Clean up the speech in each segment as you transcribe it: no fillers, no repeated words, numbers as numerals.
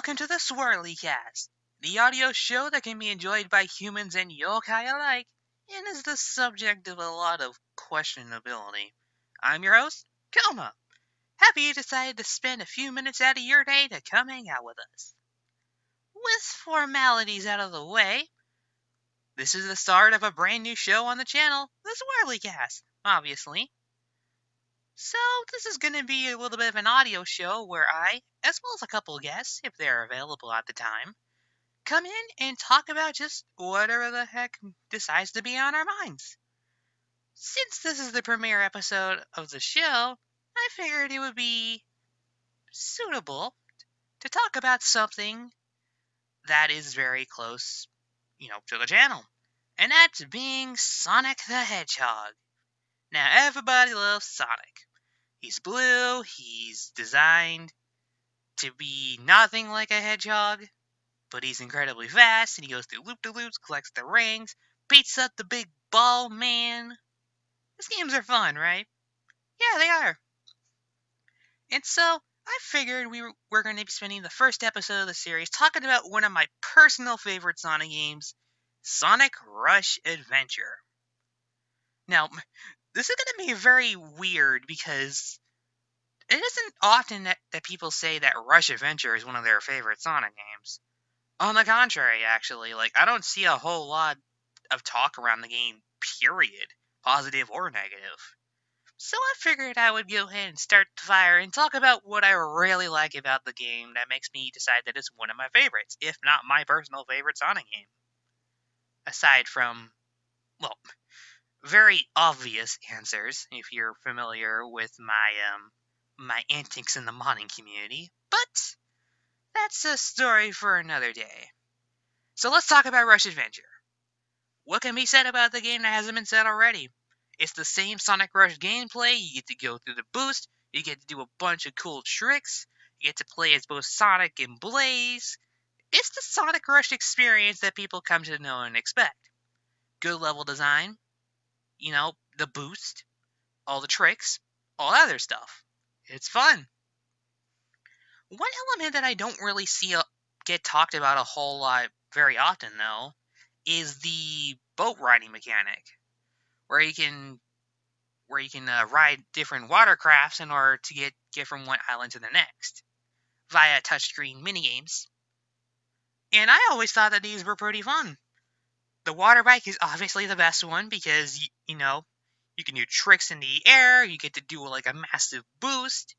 welcome to the SwirlyCast, the audio show that can be enjoyed by humans and yokai alike, and is the subject of a lot of questionability. I'm your host, Koma. Happy you decided to spend a few minutes out of your day to come hang out with us. With formalities out of the way, this is the start of a brand new show on the channel, the SwirlyCast, obviously. So, this is going to be a little bit of an audio show where I, as well as a couple guests, if they're available at the time, come in and talk about just whatever the heck decides to be on our minds. Since this is the premiere episode of the show, I figured it would be suitable to talk about something that is very close, to the channel. And that's being Sonic the Hedgehog. Now, everybody loves Sonic. He's blue, he's designed to be nothing like a hedgehog, but he's incredibly fast, and he goes through loop-de-loops, collects the rings, beats up the big ball man. These games are fun, right? Yeah, they are. And so, I figured we're going to be spending the first episode of the series talking about one of my personal favorite Sonic games, Sonic Rush Adventure. Now, this is going to be very weird because it isn't often that people say that Rush Adventure is one of their favorite Sonic games. On the contrary, actually, I don't see a whole lot of talk around the game, period, positive or negative. So I figured I would go ahead and start the fire and talk about what I really like about the game that makes me decide that it's one of my favorites, if not my personal favorite Sonic game. Aside from, well, very obvious answers, if you're familiar with my antics in the modding community, but that's a story for another day. So let's talk about Rush Adventure. What can be said about the game that hasn't been said already? It's the same Sonic Rush gameplay. You get to go through the boost, you get to do a bunch of cool tricks, you get to play as both Sonic and Blaze. It's the Sonic Rush experience that people come to know and expect. Good level design, the boost, all the tricks, all that other stuff. It's fun. One element that I don't really see get talked about a whole lot very often, though, is the boat riding mechanic, where you can ride different watercrafts in order to get from one island to the next via touchscreen minigames. And I always thought that these were pretty fun. The water bike is obviously the best one because you can do tricks in the air. You get to do a massive boost.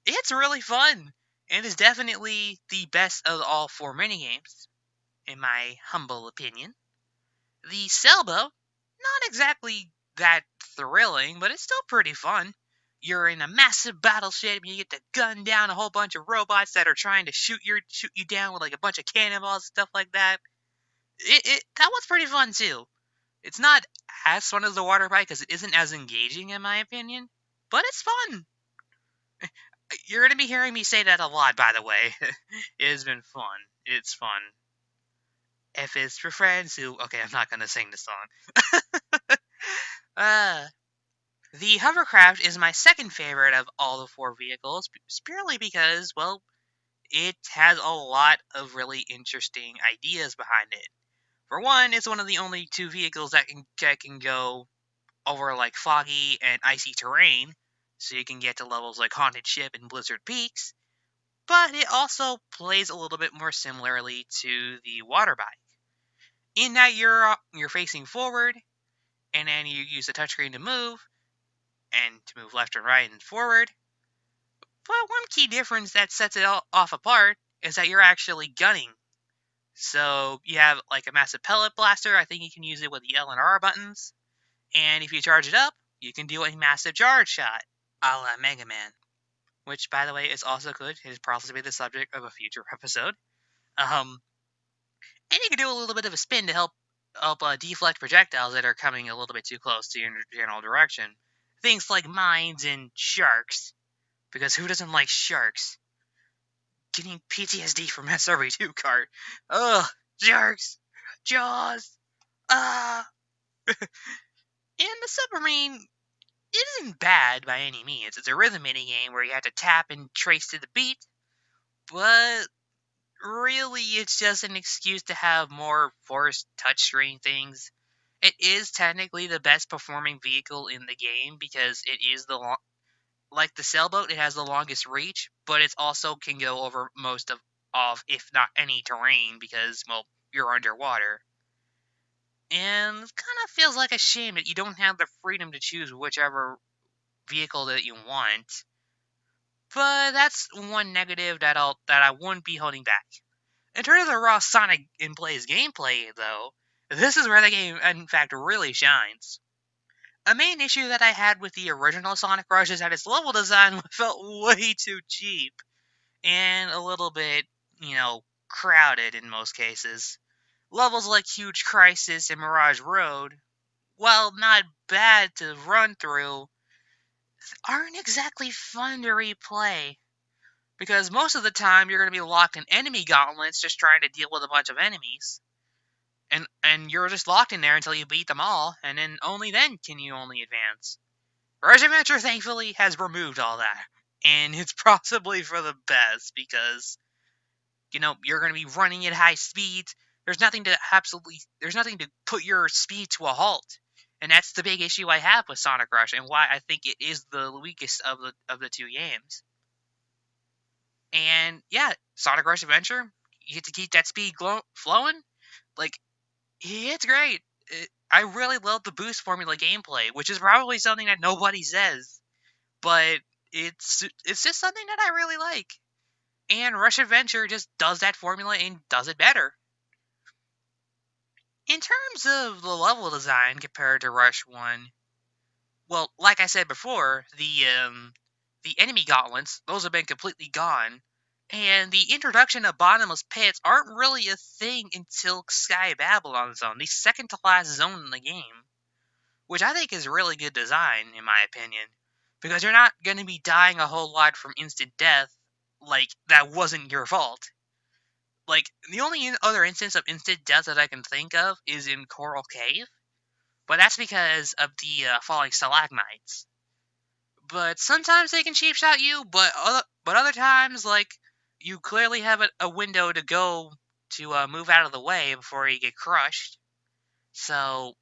It's really fun, and is definitely the best of all four minigames, in my humble opinion. The sailboat, not exactly that thrilling, but it's still pretty fun. You're in a massive battleship, and you get to gun down a whole bunch of robots that are trying to shoot you down with a bunch of cannonballs and stuff like that. That was pretty fun too. It's not as fun as the water bike because it isn't as engaging in my opinion, but it's fun. You're gonna be hearing me say that a lot, by the way. It has been fun. It's fun. If it's for friends who... Okay, I'm not gonna sing the song. The hovercraft is my second favorite of all the four vehicles, purely because, well, it has a lot of really interesting ideas behind it. For one, it's one of the only two vehicles that can go over foggy and icy terrain, so you can get to levels like Haunted Ship and Blizzard Peaks. But it also plays a little bit more similarly to the water bike, in that you're facing forward, and then you use the touchscreen to move, and to move left and right and forward. But one key difference that sets it all off apart is that you're actually gunning. So you have a massive pellet blaster. I think you can use it with the L and R buttons. And if you charge it up, you can do a massive charge shot, a la Mega Man. Which, by the way, is also good. It is possibly the subject of a future episode. And you can do a little bit of a spin to help deflect projectiles that are coming a little bit too close to your general direction. Things like mines and sharks. Because who doesn't like sharks? Getting PTSD from SRV2 kart. Ugh, sharks! Jaws! And the submarine isn't bad by any means. It's a rhythm minigame where you have to tap and trace to the beat. But really it's just an excuse to have more forced touchscreen things. It is technically the best performing vehicle in the game because it is like the sailboat, it has the longest reach, but it also can go over most of if not any terrain because, well, you're underwater. And it kind of feels like a shame that you don't have the freedom to choose whichever vehicle that you want. But that's one negative that I wouldn't be holding back. In terms of the raw Sonic in Play's gameplay, though, this is where the game, in fact, really shines. A main issue that I had with the original Sonic Rush is that its level design felt way too cheap and a little bit, crowded in most cases. Levels like Huge Crisis and Mirage Road, while not bad to run through, aren't exactly fun to replay. Because most of the time you're going to be locked in enemy gauntlets just trying to deal with a bunch of enemies. And you're just locked in there until you beat them all, and then only then can you only advance. Rush Adventure thankfully has removed all that. And it's possibly for the best because, you're going to be running at high speeds. There's nothing to put your speed to a halt. And that's the big issue I have with Sonic Rush and why I think it is the weakest of the two games. And yeah, Sonic Rush Adventure, you get to keep that speed flowing. Like, it's great. I really love the boost formula gameplay, which is probably something that nobody says, but it's just something that I really like. And Rush Adventure just does that formula and does it better. In terms of the level design compared to Rush 1, well, like I said before, the enemy gauntlets, those have been completely gone. And the introduction of bottomless pits aren't really a thing until Sky Babylon Zone, the second to last zone in the game. Which I think is really good design, in my opinion. Because you're not going to be dying a whole lot from instant death, like, that wasn't your fault. Like, the only other instance of instant death that I can think of is in Coral Cave, but that's because of the falling stalagmites. But sometimes they can cheap shot you, but other times, like, you clearly have a window to go to move out of the way before you get crushed. So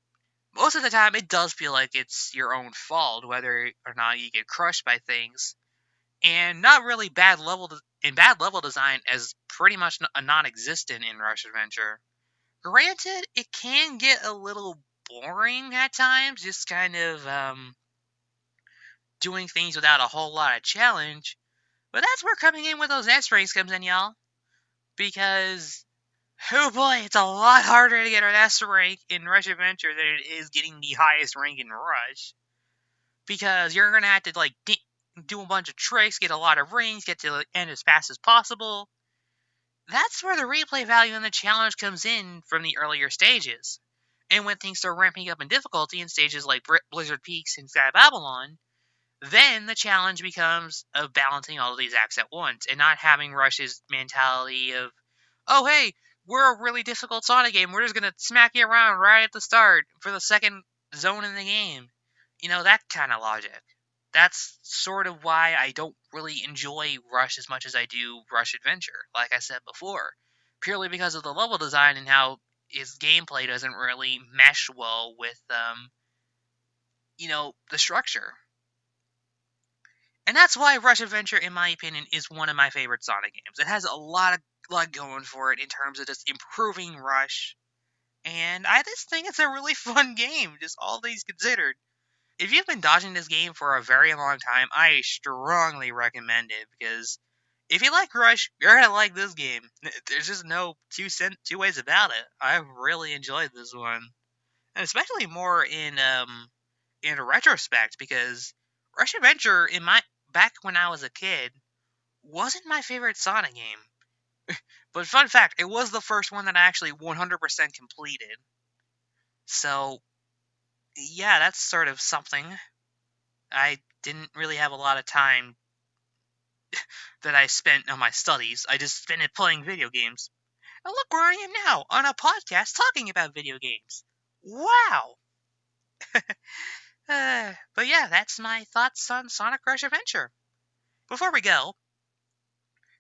most of the time, it does feel like it's your own fault whether or not you get crushed by things, and not really bad level design as pretty much a non-existent in Rush Adventure. Granted, it can get a little boring at times, just kind of doing things without a whole lot of challenge. But that's where coming in with those S ranks comes in, y'all. Because, oh boy, it's a lot harder to get an S rank in Rush Adventure than it is getting the highest rank in Rush. Because you're going to have to, like, do a bunch of tricks, get a lot of rings, get to the end as fast as possible. That's where the replay value and the challenge comes in from the earlier stages. And when things start ramping up in difficulty in stages like Blizzard Peaks and Sky Babylon, then the challenge becomes of balancing all of these acts at once and not having Rush's mentality of, oh hey, we're a really difficult Sonic game, we're just gonna smack you around right at the start for the second zone in the game. That kind of logic. That's sort of why I don't really enjoy Rush as much as I do Rush Adventure, like I said before. Purely because of the level design and how its gameplay doesn't really mesh well with, the structure. And that's why Rush Adventure, in my opinion, is one of my favorite Sonic games. It has a lot going for it in terms of just improving Rush. And I just think it's a really fun game, just all things considered. If you've been dodging this game for a very long time, I strongly recommend it because if you like Rush, you're gonna like this game. There's just no two ways about it. I really enjoyed this one, and especially more in retrospect because Rush Adventure in my back when I was a kid wasn't my favorite Sonic game. But fun fact, it was the first one that I actually 100% completed. So yeah, that's sort of something. I didn't really have a lot of time that I spent on my studies. I just spent it playing video games. And look where I am now, on a podcast talking about video games. Wow! But yeah, that's my thoughts on Sonic Rush Adventure. Before we go,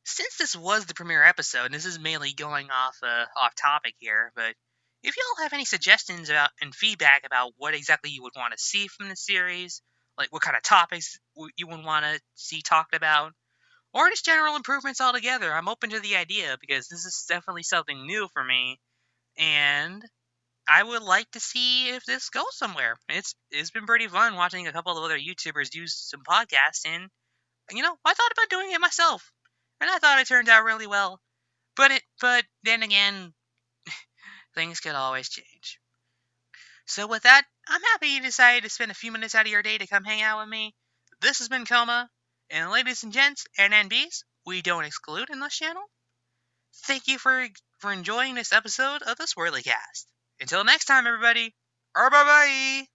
Since this was the premiere episode, and this is mainly going off topic here, but if y'all have any suggestions about and feedback about what exactly you would want to see from the series, like what kind of topics you would want to see talked about, or just general improvements altogether, I'm open to the idea because this is definitely something new for me, and I would like to see if this goes somewhere. It's been pretty fun watching a couple of other YouTubers do some podcasting. I thought about doing it myself, and I thought it turned out really well. But then again, things could always change. So with that, I'm happy you decided to spend a few minutes out of your day to come hang out with me. This has been Coma, and ladies and gents, NNBs, we don't exclude in this channel. Thank you for enjoying this episode of the SwirlyCast. Until next time, everybody. Bye bye.